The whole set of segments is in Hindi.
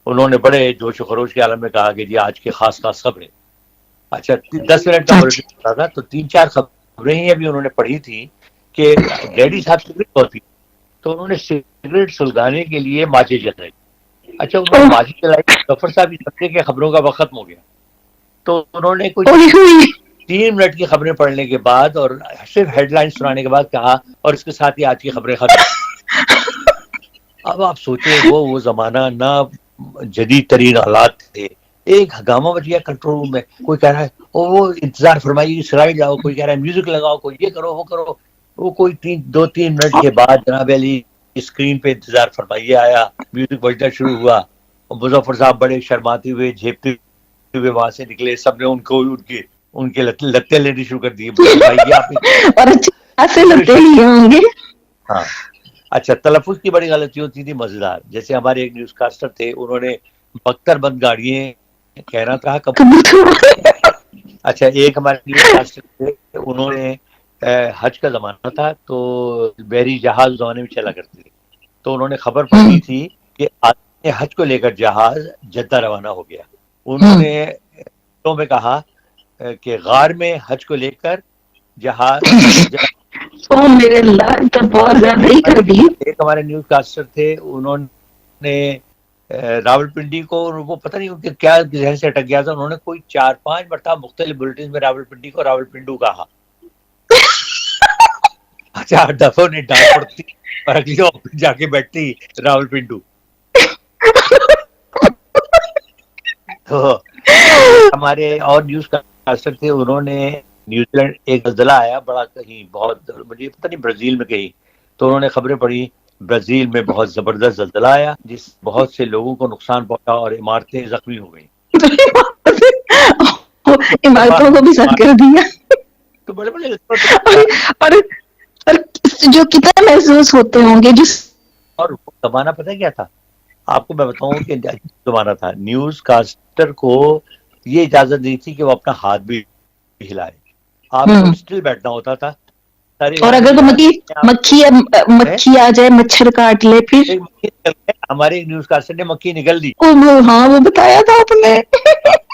उन्होंने बड़े जोश खरोश के आलम में कहा कि जी आज की खास खास खबरें। अच्छा 10 मिनट का अच्छा। बुलेटिन होता था, तो 3-4 खबरें ही अभी उन्होंने पढ़ी थी कि डैडी साहब सिगरेट बहुत पीते, तो उन्होंने सिगरेट सुलगाने के लिए माचिस जलाई। अच्छा उन्होंने ओह, माचिस जलाई, गफर साहब ये समझे कि खबरों का वक्त खत्म हो गया, तो उन्होंने कोई ओए होए। 3 मिनट की खबरें पढ़ने के बाद और सिर्फ हेडलाइन सुनाने के बाद कहा और इसके साथ ही आज की खबरें खत्म। अब आप सोचें वो जमाना ना, जदीद तरीन हालात थे, एक हंगामा बच गया कंट्रोल रूम में, कोई कह रहा है ओ वो इंतजार फरमाइए स्लाइड लाओ, कोई कह रहा है म्यूजिक लगाओ, कोई ये करो वो करो, वो कोई 2-3 मिनट के बाद जनाब अली स्क्रीन पे इंतजार फरमाइए आया, म्यूजिक बजना शुरू हुआ और मुजफ्फर साहब बड़े शर्माते हुए झेपते हुए वहां से निकले, सबने उनको उनके उनके लत्ते लेने शुरू कर दिए कि भाई ये आपने और अच्छे से पूरे लगते लिए होंगे। हाँ। अच्छा तलफ़ुज़ की बड़ी गलती होती थी मज़ेदार, जैसे हमारे एक न्यूज़ कास्टर थे, उन्होंने बख्तरबंद गाड़ियाँ कहना था कबूतर। अच्छा एक हमारे न्यूज़ कास्टर थे, उन्होंने हज का ज़माना था, तो बहरी जहाज़ ज़माने में चला करते थे, तो उन्होंने खबर पढ़ी हम्म। थी कि आज हज को लेकर जहाज़ जद्दा रवाना हो गया। हम्म। उन्होंने तो में कहा कि गार में हज को लेकर जहाज़ ओ मेरे अल्लाह, तो बहुत ज्यादा ही कर दी। एक हमारे न्यूज़ कास्टर थे, उन्होंने रावलपिंडी को, वो पता नहीं उनके क्या जहन से अटक गया था, उन्होंने कोई 4-5 मरतबा मुख्तलिफ बुलेटिन में रावलपिंडी को रावलपिंडू कहा। अच्छा दफों ने डांट पड़ती और अगली ऑफिस जाके बैठती रावलपिंडू। तो एक हमारे और न्यूज़ कास्टर थे, उन्होंने न्यूजीलैंड एक ज़लज़ला आया बड़ा, कहीं बहुत मुझे पता नहीं ब्राज़ील में कहीं, तो उन्होंने खबरें पढ़ी ब्राज़ील में बहुत ज़बरदस्त ज़लज़ला आया जिस बहुत से लोगों को नुकसान पहुंचा और इमारतें ज़ख्मी हो गई। इमारतों को भी सर कर दिया। तो बड़े-बड़े और, और, और जो कितना महसूस होते होंगे जिस। और ज़माना पता है क्या था? आपको मैं बताऊँ कि ज़माना था, न्यूज़ कास्टर को ये इजाज़त नहीं थी कि वो अपना हाथ भी हिलाए। आपको हम्म। स्टिल बैठना होता था, सारे और इमाम अगर की तो आवाज़ मक्खी, में आपको हैं? मक्खी आ जाए, मच्छर काट ले फिर। एक मक्खी निकल गई, हमारे एक न्यूज़ कास्टर ने मक्खी निगल दी। ओ वो, हाँ वो बताया था आपने।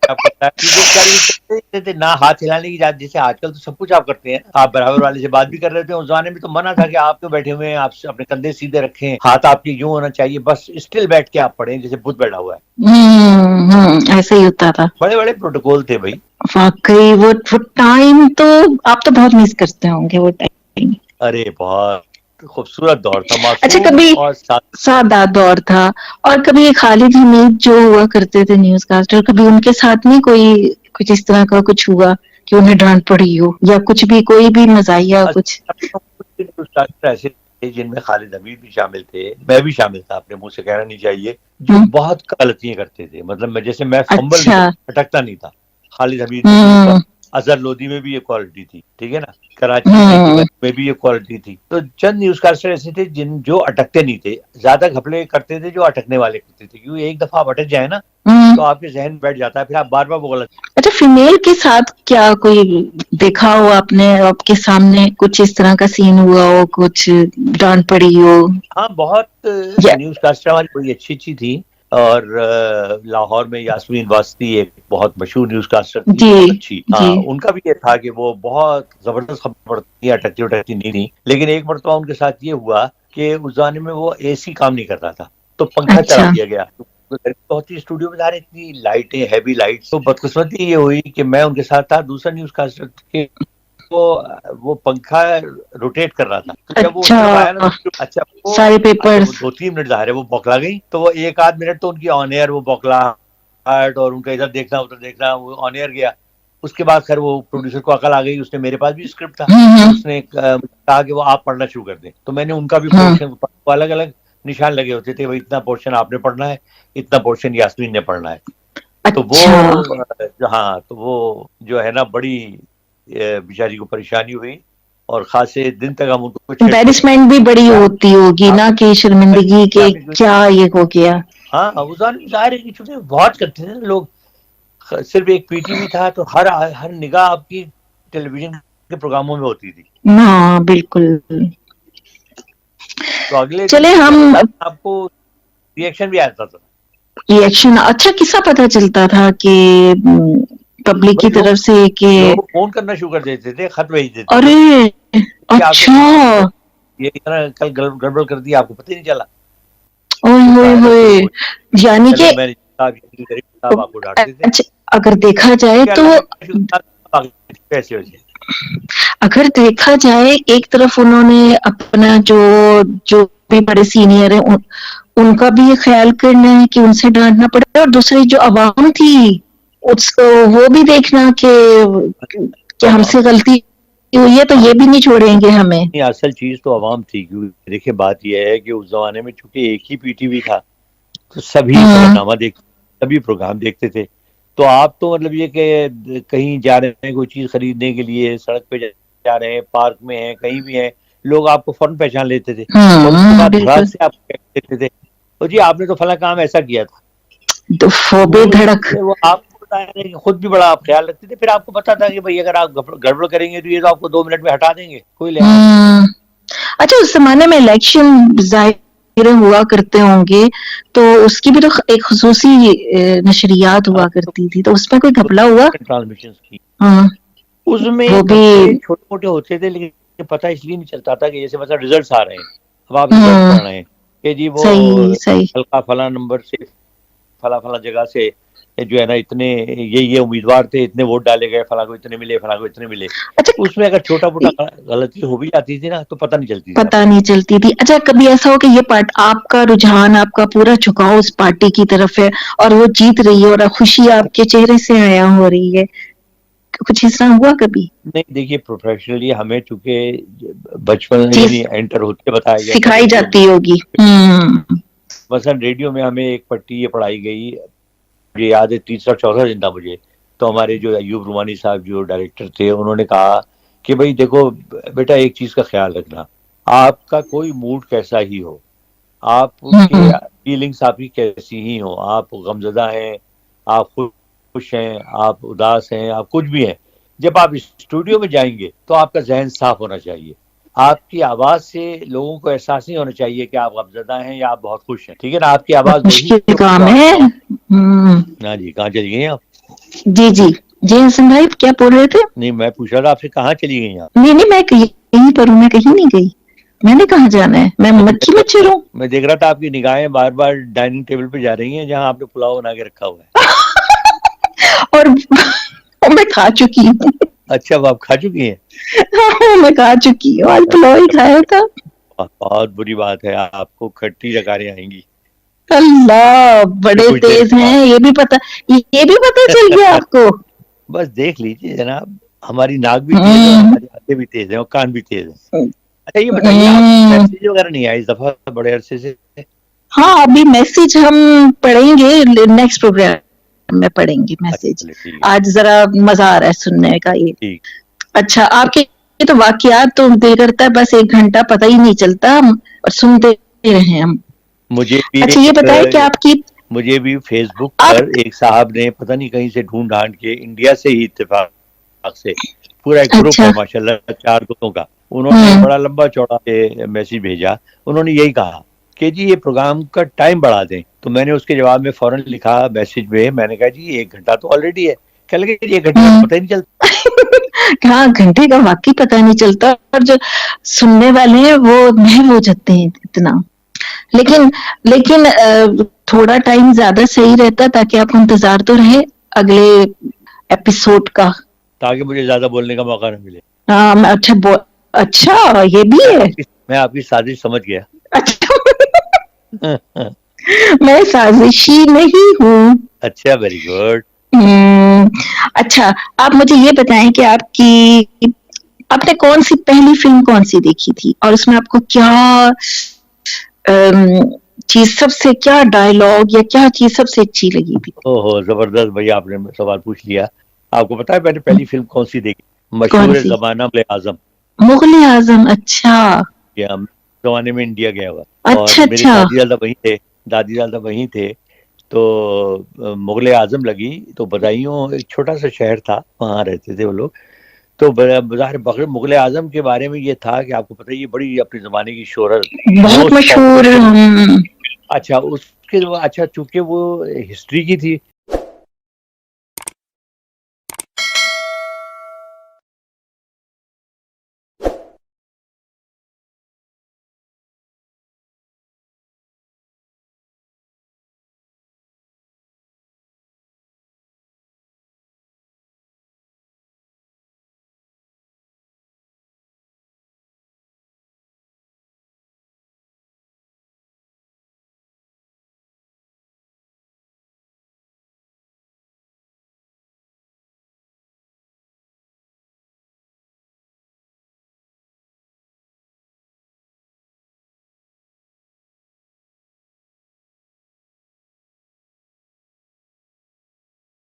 आपको बताया क्योंकि बेचारे ये कहते थे ना हाथ हिलाने की इजाज़त, जैसे आजकल तो सब कुछ आप करते हैं, आप बराबर वाले से बात भी कर रहे थे, उस ज़माने में तो मना था कि आप क्यों बैठे हुए हैं, आप अपने कंधे सीधे रखें, हाथ आपके यूँ होना चाहिए, बस स्टिल बैठ के आप पढ़ें जैसे बुत बैठा हुआ है। ऐसे ही होता था। बड़े-बड़े प्रोटोकॉल थे भई। वाक़ई वो टाइम तो आप तो बहुत मिस करते होंगे वो टाइम। अरे बहुत खूबसूरत दौर था, अच्छा मासूम कभी और सादा दौर था। और कभी ये खालिद हमीद जो हुआ करते थे न्यूज़ कास्टर, कभी उनके साथ नहीं कोई कुछ इस तरह का कुछ हुआ कि उन्हें डांट पड़ी हो या कुछ भी, कोई भी मज़ाहिया कुछ? ऐसे थे जिनमें खालिद हमीद भी शामिल थे, मैं भी शामिल था, अपने मुंह से कहना नहीं चाहिए, जो हुँ, बहुत गलतियां करते थे, मतलब मैं जैसे मैं फंबल नहीं अच्छा। करता, अटकता नहीं था, खालिद हमीद में भी ये हुँ, अजहर लोधी में भी ये क्वालिटी थी, ठीक है ना, कराची हुँ, में भी ये क्वालिटी थी। तो चंद न्यूज़कास्टर ऐसे थे जिन जो अटकते नहीं थे, ज्यादा घपले करते थे जो अटकने वाले करते थे, क्योंकि एक दफा आप अटक जाए ना हुँ। तो आपके जहन में बैठ जाता है, फिर आप बार बार वो गलत। अच्छा फीमेल के साथ क्या कोई देखा हो आपने, आपके सामने कुछ इस तरह का सीन हुआ हो, कुछ डांट पड़ी हो? हाँ बहुत या न्यूज़ कास्टर हमारी बड़ी अच्छी अच्छी थी, और लाहौर में यास्मीन वास्ती एक बहुत मशहूर न्यूज़ कास्टर थी, जी, बहुत अच्छी। जी। हाँ उनका भी ये था कि वो बहुत जबरदस्त खबर पढ़ती, अटकती उटकती नहीं थी, लेकिन एक मरतबा उनके साथ ये हुआ कि उस जमाने में वो एसी काम नहीं कर रहा था, तो पंखा चला अच्छा। दिया गया, तो होती स्टूडियो में जा रही इतनी लाइटें, हैवी लाइट्स, तो बदकिस्मती ये हुई कि मैं उनके साथ था, दूसरा न्यूज़ कास्टर के वो पंखा रोटेट कर रहा था, तो जब वो उस तरफ आया ना अच्छा, तो अच्छा वो सारे अच्छा वो पेपर्स। 2-3 मिनट ज़ाहिर है वो बौखला गई, तो वो एक आध मिनट तो उनकी ऑन एयर वो बौखलाहट और उनका इधर देखना उधर देखना वो ऑन एयर गया। उसके बाद खैर वो प्रोड्यूसर को अकल आ गई, उसने मेरे पास भी स्क्रिप्ट था, हुँ, तो हुँ, उसने कहा कि वो आप पढ़ना शुरू कर दें, तो मैंने उनका भी हुँ। पोर्शन, अलग अलग निशान लगे होते थे, भाई इतना पोर्शन आपने पढ़ना है, इतना पोर्शन यास्मीन ने पढ़ना है। तो अच्छा। वो हाँ तो वो जो है ना बड़ी बेचारी को परेशानी हुई और खासे दिन तक हम उनको छेड़ते रहे। एम्बैरेसमेंट भी बड़ी होती होगी आप ना कि शर्मिंदगी के क्या ये हो गया। हाँ उस दौरान में जाहिर है कि चूंकि बहुत करते थे ना लोग, सिर्फ एक पीटीवी था तो हर हर निगाह आपकी टेलीविजन के प्रोग्रामों में होती थी, हाँ, बिल्कुल। तो अगले दिन चले हम। आपको रिएक्शन भी आता था। रिएक्शन अच्छा किस्सा पता चलता था कि पब्लिक की भाई लोग तरफ से कि लोग फोन करना शुरू कर देते थे, खत भेज देते थे अरे कि आपने अच्छा ये इतना कल गड़बड़ कर दी, आपको पता ही नहीं चला। ओए तो होए जाहिर है फिर होए वो यानी कि चले मैनेजर साहब या गरीब साहब आपको डांटते थे, अच्छा अगर देखा जाए क्या तो लगना शुरू कर पैसे वैसे। अगर देखा जाए एक तरफ उन्होंने अपना जो जो भी बड़े सीनियर है उनका भी ये ख्याल करना है कि उनसे डांटना पड़े और दूसरी जो आवाम थी उसको वो भी देखना कि तो आवाम हमसे गलती हुई है तो ये भी नहीं छोड़ेंगे हमें। की असल चीज तो आवाम थी, क्योंकि देखिए बात यह है कि उस जमाने में चूंकि एक ही पीटीवी था तो सभी हम्म खबरनामा देखते, सभी प्रोग्राम देखते थे। तो आप तो मतलब ये कि कहीं जा रहे हैं कोई चीज खरीदने के लिए, सड़क पे जा रहे हैं, पार्क में हैं, कहीं भी हैं, लोग आपको फौरन पहचान लेते थे और उसके बाद धड़ाक बिल्कुल से आपको कह देते थे तो जी आपने तो फला काम ऐसा किया था। तो तो फोबे धड़क वो आपको बताया नहीं, खुद भी बड़ा आप ख्याल रखते थे। फिर आपको पता था कि भाई अगर आप गड़बड़ करेंगे तो ये तो आपको 2 मिनट में हटा देंगे, कोई लिहाज नहीं। हम्म अच्छा उस जमाने में इलेक्शन जाहिर हुआ करते होंगे तो उसकी भी तो एक खुसूसी नशरियात हुआ अब करती थी तो उसमें कोई तो घपला हुआ। ट्रांसमिशन की हाँ वो उसमें भी घपले छोटे मोटे होते थे, लेकिन पता इसलिए नहीं चलता था कि जैसे मतलब रिजल्ट्स आ रहे हैं, अब आप रिजल्ट हम्म पढ़ रहे हैं कि जी वो सही सही हल्का फला नंबर से फला फला जगह से जो है ना इतने ये उम्मीदवार थे, इतने वोट डाले गए, फला को इतने मिले, फला को इतने मिले। अच्छा उसमें अगर छोटा मोटा गलती हो भी जाती थी ना तो पता नहीं चलती थी पता आपको। नहीं चलती थी। अच्छा कभी ऐसा हो कि ये पार्ट आपका रुझान आपका पूरा झुकाव उस पार्टी की तरफ है और वो जीत रही है और खुशी आपके चेहरे से आया हो रही है कुछ इस तरह हुआ कभी नहीं देखिए, प्रोफेशनली हमें चूंकि बचपन चीज यानी एंटर होते बताया गया था सिखाई रेडियो में। जाती होगी। मसलन रेडियो में हमें एक पट्टी ये पढ़ाई गई, मुझे याद है तीसरा चौथा दिन था मुझे, तो हमारे जो अयूब रुमानी साहब जो डायरेक्टर थे उन्होंने कहा कि भाई देखो बेटा, एक चीज का ख्याल रखना, आपका कोई मूड कैसा ही हो, आपके हम्म फीलिंग्स आपकी कैसी ही हो, आप गमजदा हैं, आप खुश हैं, आप उदास हैं, आप कुछ भी हैं, जब आप स्टूडियो में जाएंगे तो आपका जहन साफ होना चाहिए। आपकी आवाज से लोगों को एहसास नहीं होना चाहिए कि आप गमजदा हैं या आप बहुत खुश हैं, ठीक है ना। आपकी बहुत आवाज वही मुश्किल होगी काम जो है। आपको। हम्म हाँ जी, कहाँ चली गई आप? जी जी जी हसन भाई क्या बोल रहे थे। नहीं, मैं पूछ रहा था आपसे, कहाँ चली गई आप? नहीं नहीं मैं यहीं पर हूँ मैं कहीं नहीं गई मैंने कहाँ जाना है मैं मक्खी मच्छर हूँ। मैं देख रहा था आपकी निगाहें बार बार डाइनिंग टेबल पे जा रही हैं जहाँ आपने पुलाव बना के रखा हुआ है। और मैं खा चुकी हूँ। अच्छा, अब आप खा चुकी हैं? मैं खा चुकी हूँ आज पुलाव ही खाया था। बहुत बुरी बात है, आपको खट्टी डकारें आएंगी अल्लाह बड़े कुछ देर तेज बाद। हैं ये भी पता चल गया आपको। बस देख लीजिए जनाब, हमारी नाक भी तेज है और हम्म हमारी आंखें भी तेज है और कान भी तेज है। अच्छा ये बताइए, आपको हम्म, मैसेज वगैरह नहीं आया इस दफा बड़े अरसे से? हाँ अभी मैसेज हम पढ़ेंगे नेक्स्ट प्रोग्राम में पढ़ेंगे अच्छा मैसेज। चलिए, ठीक है आज जरा मजा आ रहा है सुनने का ये। ठीक। अच्छा आपके ये तो वाकयात तो दिल करता है बस 1 घंटा पता ही नहीं चलता और सुनते रहे हम। मुझे भी अच्छा ये बताएं कि आपकी मुझे भी फेसबुक आप पर एक साहब ने पता नहीं कहीं से ढूंढ ढांड के, इंडिया से ही इत्तेफाक से, पूरा एक ग्रुप अच्छा है माशाल्लाह 4 दोस्तों का, उन्होंने हम्म बड़ा लंबा चौड़ा मैसेज भेजा। उन्होंने यही कहा कि जी ये प्रोग्राम का टाइम बढ़ा दें, तो मैंने उसके जवाब में फौरन लिखा मैसेज में, मैंने कहा जी 1 घंटा तो ऑलरेडी है। कह लगे 1 घंटे का हम्म पता ही नहीं चलता। हाँ घंटे का वाकई पता नहीं चलता और जो सुनने वाले हैं वो महव हो जाते हैं इतना। लेकिन लेकिन थोड़ा टाइम ज्यादा सही रहता ताकि आपको इंतजार तो रहे अगले एपिसोड का। ताकि मुझे ज्यादा बोलने का मौका न मिले। हाँ अच्छा ये भी है। मैं आपकी साजिश समझ गया। अच्छा मैं साजिशी नहीं हूँ। अच्छा, वेरी गुड। अच्छा आप मुझे ये बताएं कि आपने कौन सी पहली फिल्म कौन सी देखी थी और उसमें आपको क्या चीज सबसे क्या डायलॉग या क्या चीज सबसे अच्छी लगी थी। ओहो, जबरदस्त भैया, आपने सवाल पूछ लिया। आपको पता है मैंने पहली फिल्म कौन सी देखी? कौन मशहूर सी। जमाना मुगले आजम। मुगले आजम अच्छा या जमाने में इंडिया गया हुआ और अच्छा मेरे अच्छा दादी दादा वहीं थे। तो मुगले आजम लगी तो बदायूं एक छोटा सा शहर था, वहां रहते थे वो लोग। तो बाजार बगैर मुगले आजम के बारे में ये था कि आपको पता है ये बड़ी अपने जमाने की शोहरत, बहुत मोस्ट मशहूर पॉपुलर फिल्म। अच्छा, उस कि वो अच्छा चूंकि वो हिस्ट्री की थी